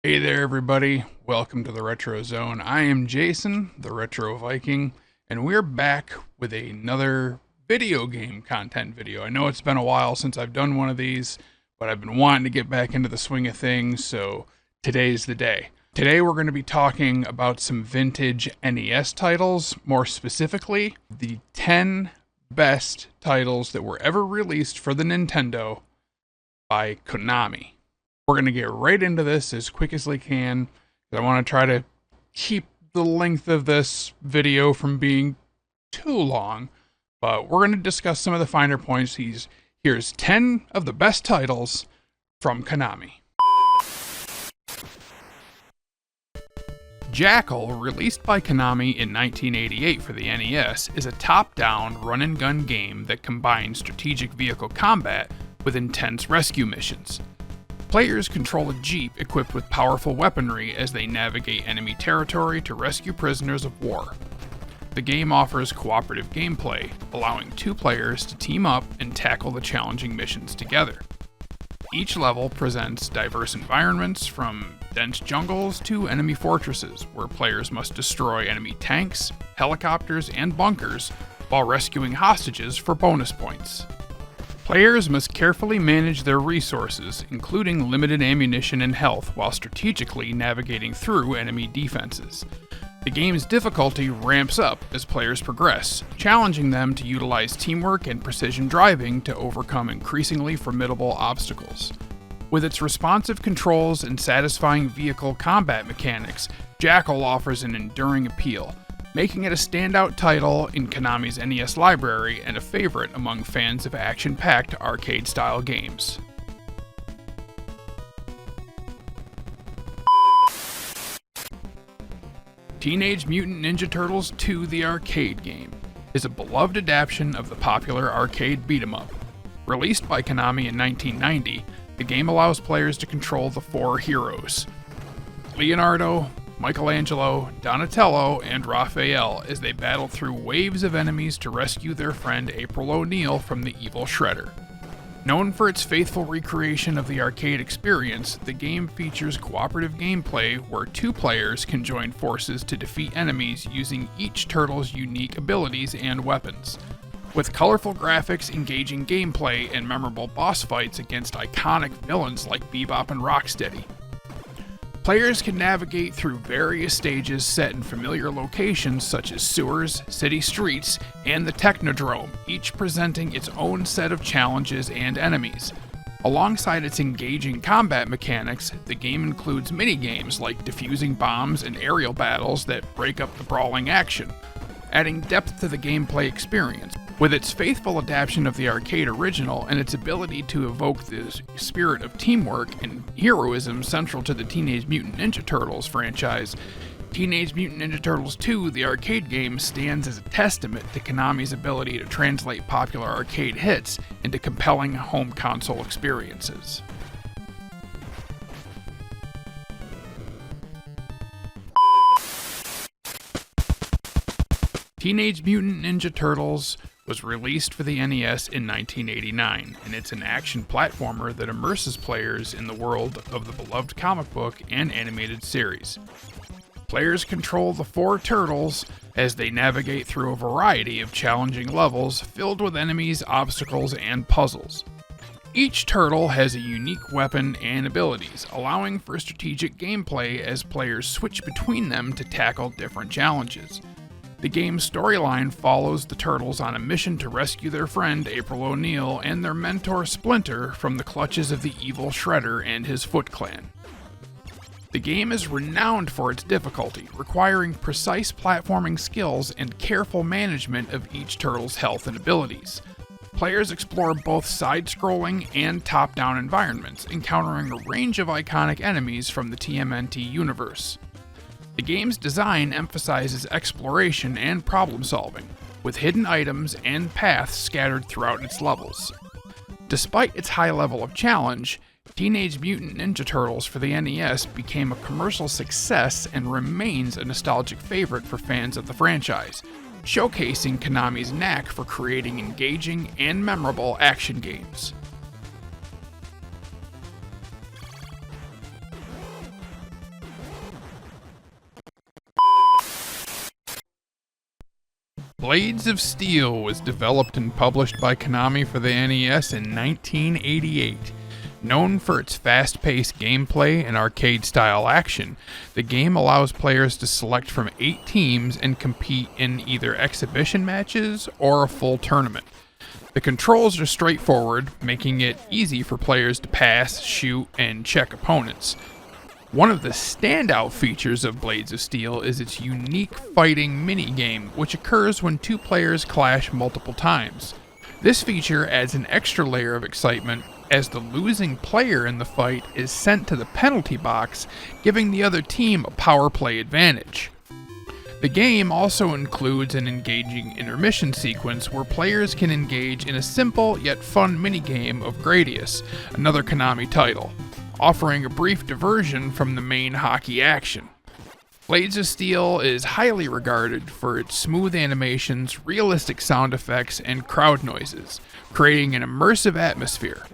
Hey there, everybody. Welcome to the Retro Zone. I am Jason, the Retro Viking, and we're back with another video game content video. I know it's been a while since I've done one of these, but I've been wanting to get back into the swing of things, so today's the day. Today, we're going to be talking about some vintage NES titles, more specifically, the 10 best titles that were ever released for the Nintendo by Konami. We're going to get right into this as quick as we can. I want to try to keep the length of this video from being too long, but we're going to discuss some of the finer points. Here's 10 of the best titles from Konami. Jackal, released by Konami in 1988 for the NES, is a top-down run-and-gun game that combines strategic vehicle combat with intense rescue missions. Players control a jeep equipped with powerful weaponry as they navigate enemy territory to rescue prisoners of war. The game offers cooperative gameplay, allowing two players to team up and tackle the challenging missions together. Each level presents diverse environments, from dense jungles to enemy fortresses, where players must destroy enemy tanks, helicopters, and bunkers while rescuing hostages for bonus points. Players must carefully manage their resources, including limited ammunition and health, while strategically navigating through enemy defenses. The game's difficulty ramps up as players progress, challenging them to utilize teamwork and precision driving to overcome increasingly formidable obstacles. With its responsive controls and satisfying vehicle combat mechanics, Jackal offers an enduring appeal, making it a standout title in Konami's NES library and a favorite among fans of action-packed arcade-style games. Teenage Mutant Ninja Turtles 2: The Arcade Game is a beloved adaptation of the popular arcade beat-em-up. Released by Konami in 1990, the game allows players to control the four heroes: Leonardo, Michelangelo, Donatello, and Raphael as they battle through waves of enemies to rescue their friend April O'Neil from the evil Shredder. Known for its faithful recreation of the arcade experience, the game features cooperative gameplay where two players can join forces to defeat enemies using each turtle's unique abilities and weapons. With colorful graphics, engaging gameplay, and memorable boss fights against iconic villains like Bebop and Rocksteady. Players can navigate through various stages set in familiar locations such as sewers, city streets, and the Technodrome, each presenting its own set of challenges and enemies. Alongside its engaging combat mechanics, the game includes mini-games like defusing bombs and aerial battles that break up the brawling action, adding depth to the gameplay experience. With its faithful adaptation of the arcade original and its ability to evoke the spirit of teamwork and heroism central to the Teenage Mutant Ninja Turtles franchise, Teenage Mutant Ninja Turtles 2: The Arcade Game stands as a testament to Konami's ability to translate popular arcade hits into compelling home console experiences. Teenage Mutant Ninja Turtles was released for the NES in 1989, and it's an action platformer that immerses players in the world of the beloved comic book and animated series. Players control the four turtles as they navigate through a variety of challenging levels filled with enemies, obstacles, and puzzles. Each turtle has a unique weapon and abilities, allowing for strategic gameplay as players switch between them to tackle different challenges. The game's storyline follows the Turtles on a mission to rescue their friend April O'Neil and their mentor Splinter from the clutches of the evil Shredder and his Foot Clan. The game is renowned for its difficulty, requiring precise platforming skills and careful management of each turtle's health and abilities. Players explore both side-scrolling and top-down environments, encountering a range of iconic enemies from the TMNT universe. The game's design emphasizes exploration and problem-solving, with hidden items and paths scattered throughout its levels. Despite its high level of challenge, Teenage Mutant Ninja Turtles for the NES became a commercial success and remains a nostalgic favorite for fans of the franchise, showcasing Konami's knack for creating engaging and memorable action games. Blades of Steel was developed and published by Konami for the NES in 1988. Known for its fast-paced gameplay and arcade-style action, the game allows players to select from 8 teams and compete in either exhibition matches or a full tournament. The controls are straightforward, making it easy for players to pass, shoot, and check opponents. One of the standout features of Blades of Steel is its unique fighting minigame, which occurs when 2 players clash multiple times. This feature adds an extra layer of excitement as the losing player in the fight is sent to the penalty box, giving the other team a power play advantage. The game also includes an engaging intermission sequence where players can engage in a simple yet fun minigame of Gradius, another Konami title, offering a brief diversion from the main hockey action. Blades of Steel is highly regarded for its smooth animations, realistic sound effects, and crowd noises, creating an immersive atmosphere.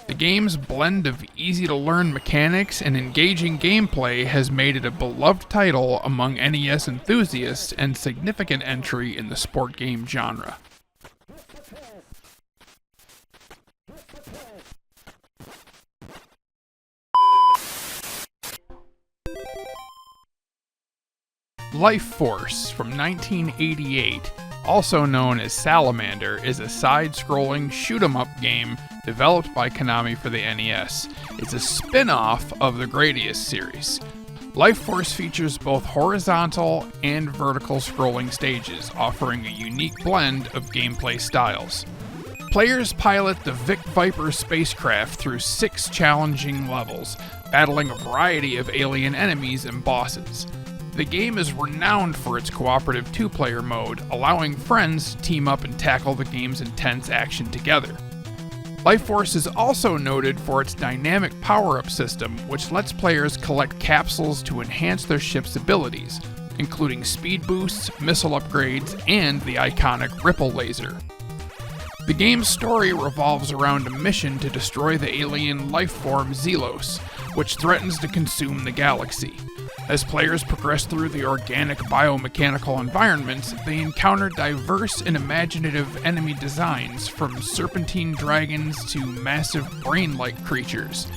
The game's blend of easy-to-learn mechanics and engaging gameplay has made it a beloved title among NES enthusiasts and significant entry in the sport game genre. Life Force from 1988, also known as Salamander, is a side-scrolling shoot-'em-up game developed by Konami for the NES. It's a spin-off of the Gradius series. Life Force features both horizontal and vertical scrolling stages, offering a unique blend of gameplay styles. Players pilot the Vic Viper spacecraft through 6 challenging levels, battling a variety of alien enemies and bosses. The game is renowned for its cooperative 2-player mode, allowing friends to team up and tackle the game's intense action together. Life Force is also noted for its dynamic power-up system, which lets players collect capsules to enhance their ship's abilities, including speed boosts, missile upgrades, and the iconic Ripple Laser. The game's story revolves around a mission to destroy the alien life form Zelos, which threatens to consume the galaxy. As players progress through the organic biomechanical environments, they encounter diverse and imaginative enemy designs, from serpentine dragons to massive brain-like creatures.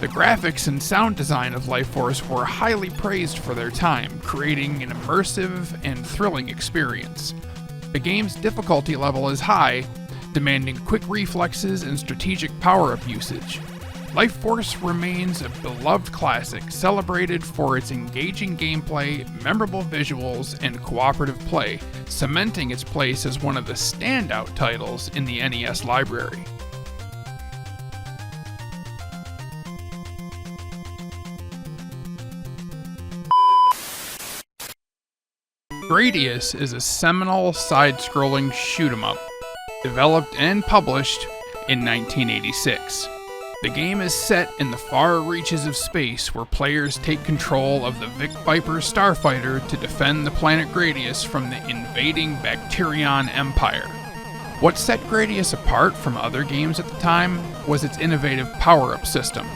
The graphics and sound design of Life Force were highly praised for their time, creating an immersive and thrilling experience. The game's difficulty level is high, demanding quick reflexes and strategic power-up usage. Life Force remains a beloved classic, celebrated for its engaging gameplay, memorable visuals, and cooperative play, cementing its place as one of the standout titles in the NES library. Gradius is a seminal side-scrolling shoot-'em-up, developed and published in 1986. The game is set in the far reaches of space, where players take control of the Vic Viper starfighter to defend the planet Gradius from the invading Bacterian Empire. What set Gradius apart from other games at the time was its innovative power-up system.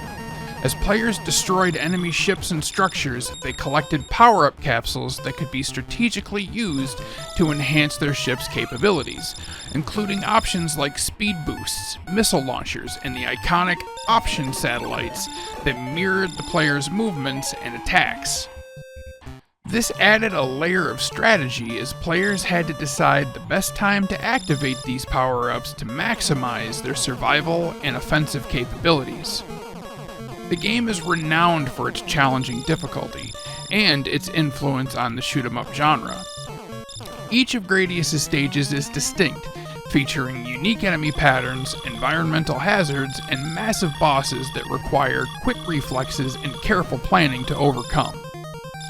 As players destroyed enemy ships and structures, they collected power-up capsules that could be strategically used to enhance their ship's capabilities, including options like speed boosts, missile launchers, and the iconic Option satellites that mirrored the player's movements and attacks. This added a layer of strategy, as players had to decide the best time to activate these power-ups to maximize their survival and offensive capabilities. The game is renowned for its challenging difficulty and its influence on the shoot-'em-up genre. Each of Gradius' stages is distinct, featuring unique enemy patterns, environmental hazards, and massive bosses that require quick reflexes and careful planning to overcome.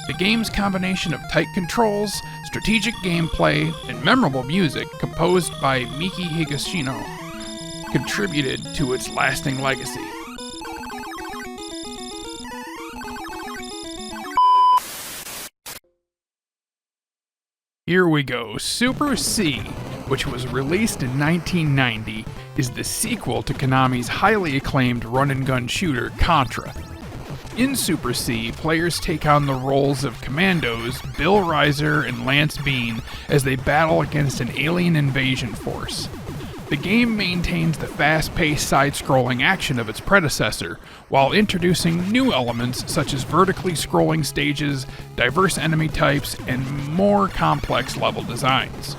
The game's combination of tight controls, strategic gameplay, and memorable music, composed by Miki Higashino, contributed to its lasting legacy. Here we go. Super C, which was released in 1990, is the sequel to Konami's highly acclaimed run-and-gun shooter Contra. In Super C, players take on the roles of commandos Bill Riser and Lance Bean as they battle against an alien invasion force. The game maintains the fast-paced side-scrolling action of its predecessor, while introducing new elements such as vertically scrolling stages, diverse enemy types, and more complex level designs.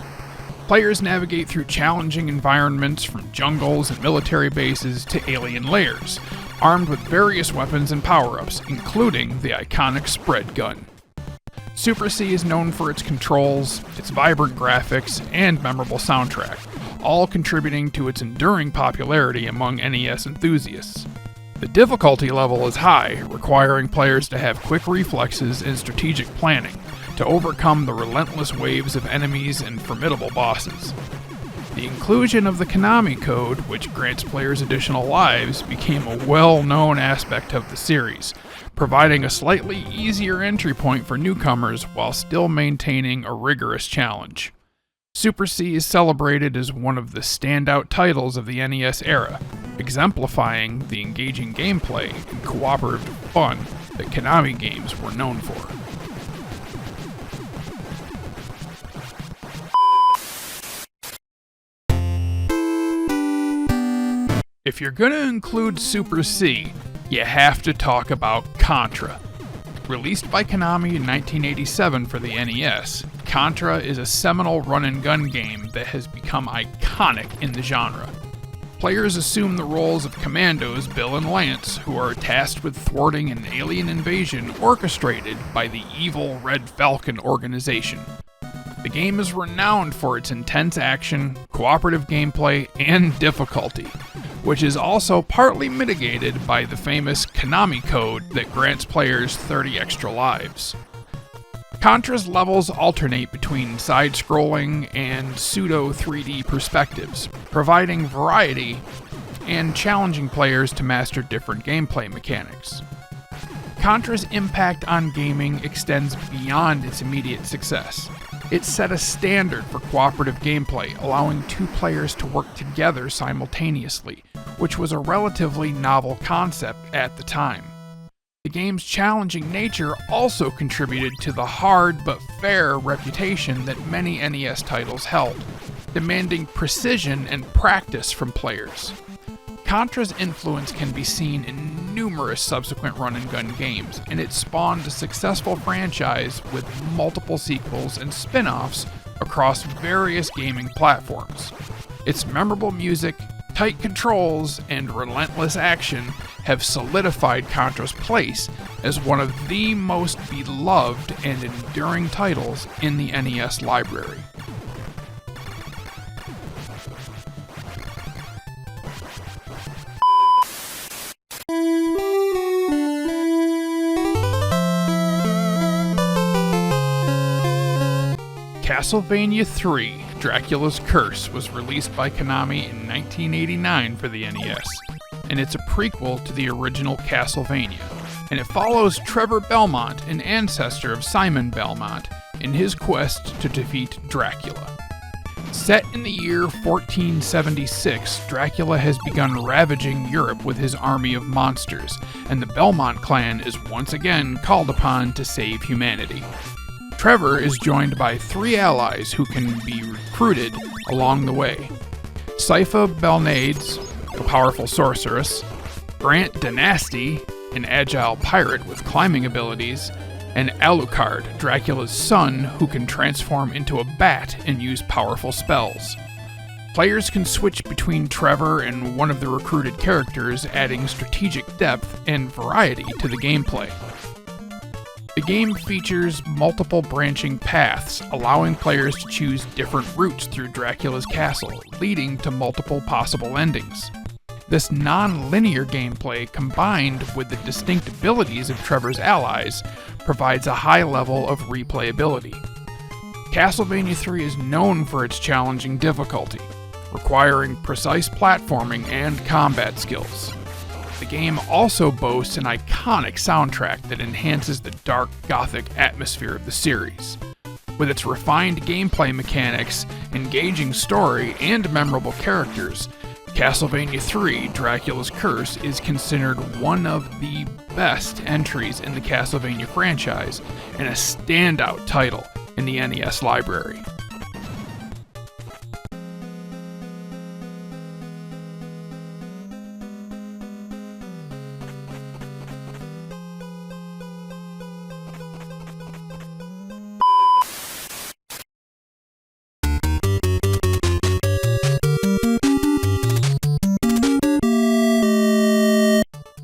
Players navigate through challenging environments from jungles and military bases to alien lairs, armed with various weapons and power-ups, including the iconic spread gun. Super C is known for its controls, its vibrant graphics, and memorable soundtrack, all contributing to its enduring popularity among NES enthusiasts. The difficulty level is high, requiring players to have quick reflexes and strategic planning to overcome the relentless waves of enemies and formidable bosses. The inclusion of the Konami code, which grants players additional lives, became a well-known aspect of the series, providing a slightly easier entry point for newcomers while still maintaining a rigorous challenge. Super C is celebrated as one of the standout titles of the NES era, exemplifying the engaging gameplay and cooperative fun that Konami games were known for. If you're gonna include Super C, you have to talk about Contra. Released by Konami in 1987 for the NES, Contra is a seminal run-and-gun game that has become iconic in the genre. Players assume the roles of commandos Bill and Lance, who are tasked with thwarting an alien invasion orchestrated by the evil Red Falcon organization. The game is renowned for its intense action, cooperative gameplay, and difficulty, which is also partly mitigated by the famous Konami code that grants players 30 extra lives. Contra's levels alternate between side-scrolling and pseudo-3D perspectives, providing variety and challenging players to master different gameplay mechanics. Contra's impact on gaming extends beyond its immediate success. It set a standard for cooperative gameplay, allowing two players to work together simultaneously, which was a relatively novel concept at the time. The game's challenging nature also contributed to the hard but fair reputation that many NES titles held, demanding precision and practice from players. Contra's influence can be seen in numerous subsequent run-and-gun games, and it spawned a successful franchise with multiple sequels and spin-offs across various gaming platforms. Its memorable music, tight controls, and relentless action have solidified Contra's place as one of the most beloved and enduring titles in the NES library. Castlevania III: Dracula's Curse was released by Konami in 1989 for the NES, and it's a prequel to the original Castlevania, and it follows Trevor Belmont, an ancestor of Simon Belmont, in his quest to defeat Dracula. Set in the year 1476, Dracula has begun ravaging Europe with his army of monsters, and the Belmont clan is once again called upon to save humanity. Trevor is joined by three allies who can be recruited along the way: Sypha Belnades, a powerful sorceress, Grant Dynasty, an agile pirate with climbing abilities, and Alucard, Dracula's son, who can transform into a bat and use powerful spells. Players can switch between Trevor and one of the recruited characters, adding strategic depth and variety to the gameplay. The game features multiple branching paths, allowing players to choose different routes through Dracula's castle, leading to multiple possible endings. This non-linear gameplay, combined with the distinct abilities of Trevor's allies, provides a high level of replayability. Castlevania III is known for its challenging difficulty, requiring precise platforming and combat skills. The game also boasts an iconic soundtrack that enhances the dark, gothic atmosphere of the series. With its refined gameplay mechanics, engaging story, and memorable characters, Castlevania III: Dracula's Curse is considered one of the best entries in the Castlevania franchise and a standout title in the NES library.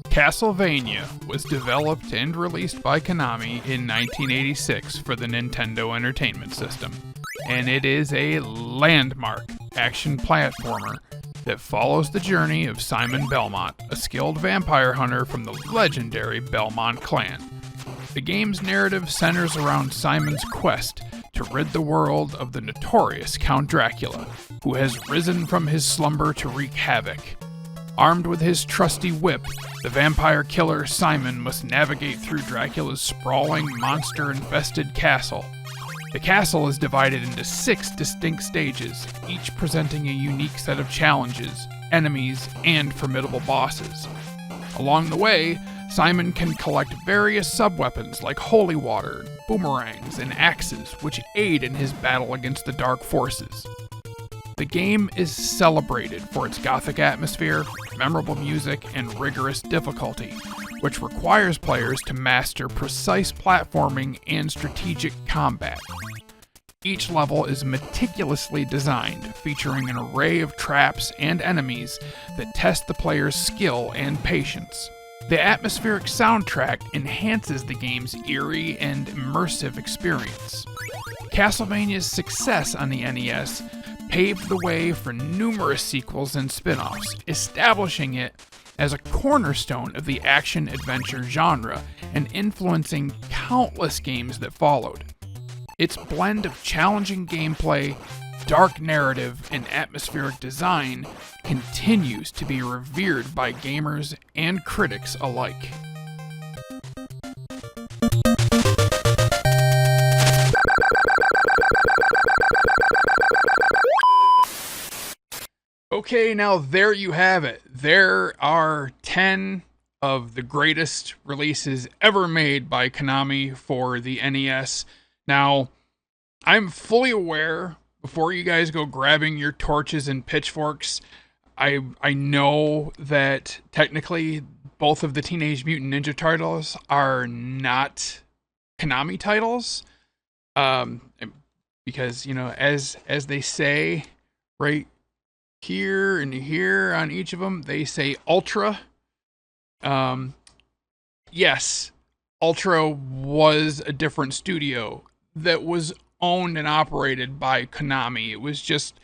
Castlevania was developed and released by Konami in 1986 for the Nintendo Entertainment System, and it is a landmark action platformer that follows the journey of Simon Belmont, a skilled vampire hunter from the legendary Belmont clan. The game's narrative centers around Simon's quest to rid the world of the notorious Count Dracula, who has risen from his slumber to wreak havoc. Armed with his trusty whip, the vampire killer Simon must navigate through Dracula's sprawling, monster-infested castle. The castle is divided into 6 distinct stages, each presenting a unique set of challenges, enemies, and formidable bosses. Along the way, Simon can collect various sub-weapons like holy water, boomerangs, and axes, which aid in his battle against the dark forces. The game is celebrated for its gothic atmosphere, memorable music, and rigorous difficulty, which requires players to master precise platforming and strategic combat. Each level is meticulously designed, featuring an array of traps and enemies that test the player's skill and patience. The atmospheric soundtrack enhances the game's eerie and immersive experience. Castlevania's success on the NES paved the way for numerous sequels and spin-offs, establishing it as a cornerstone of the action-adventure genre and influencing countless games that followed. Its blend of challenging gameplay, dark narrative, and atmospheric design continues to be revered by gamers and critics alike. Okay, now there you have it. There are 10 of the greatest releases ever made by Konami for the NES. Now, I'm fully aware, before you guys go grabbing your torches and pitchforks, I know that technically both of the Teenage Mutant Ninja Turtles are not Konami titles. Because, you know, as they say right here and here on each of them, they say Ultra. Yes, Ultra was a different studio that was owned and operated by Konami. It was just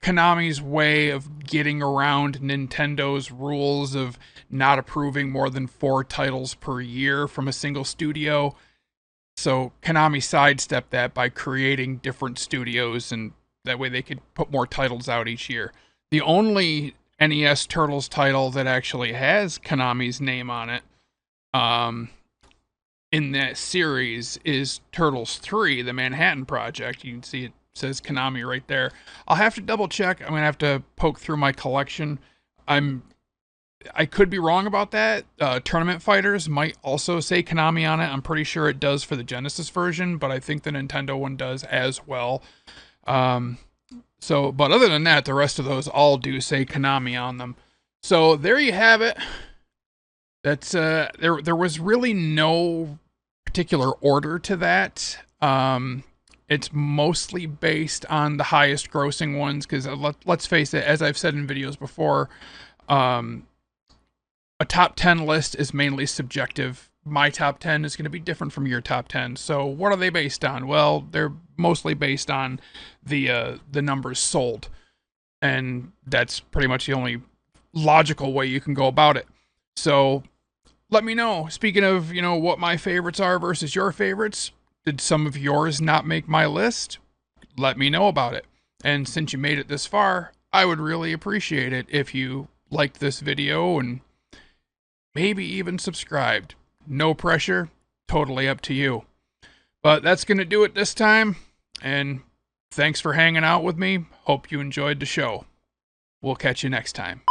Konami's way of getting around Nintendo's rules of not approving more than 4 titles per year from a single studio. So Konami sidestepped that by creating different studios, and that way they could put more titles out each year. The only NES Turtles title that actually has Konami's name on it in that series is Turtles 3, the Manhattan Project. You can see it says Konami right there. I'll have to double check. I'm going to have to poke through my collection. I could be wrong about that. Tournament Fighters might also say Konami on it. I'm pretty sure it does for the Genesis version, but I think the Nintendo one does as well. But other than that, the rest of those all do say Konami on them. So there you have it. That's there was really no particular order to that. It's mostly based on the highest grossing ones, because let's face it, as I've said in videos before, a top 10 list is mainly subjective. My top 10 is going to be different from your top 10. So what are they based on? Well, they're mostly based on the numbers sold. And that's pretty much the only logical way you can go about it. So let me know. Speaking of, you know, what my favorites are versus your favorites, did some of yours not make my list? Let me know about it. And since you made it this far, I would really appreciate it if you liked this video and maybe even subscribed. No pressure, totally up to you. But that's going to do it this time, and thanks for hanging out with me. Hope you enjoyed the show. We'll catch you next time.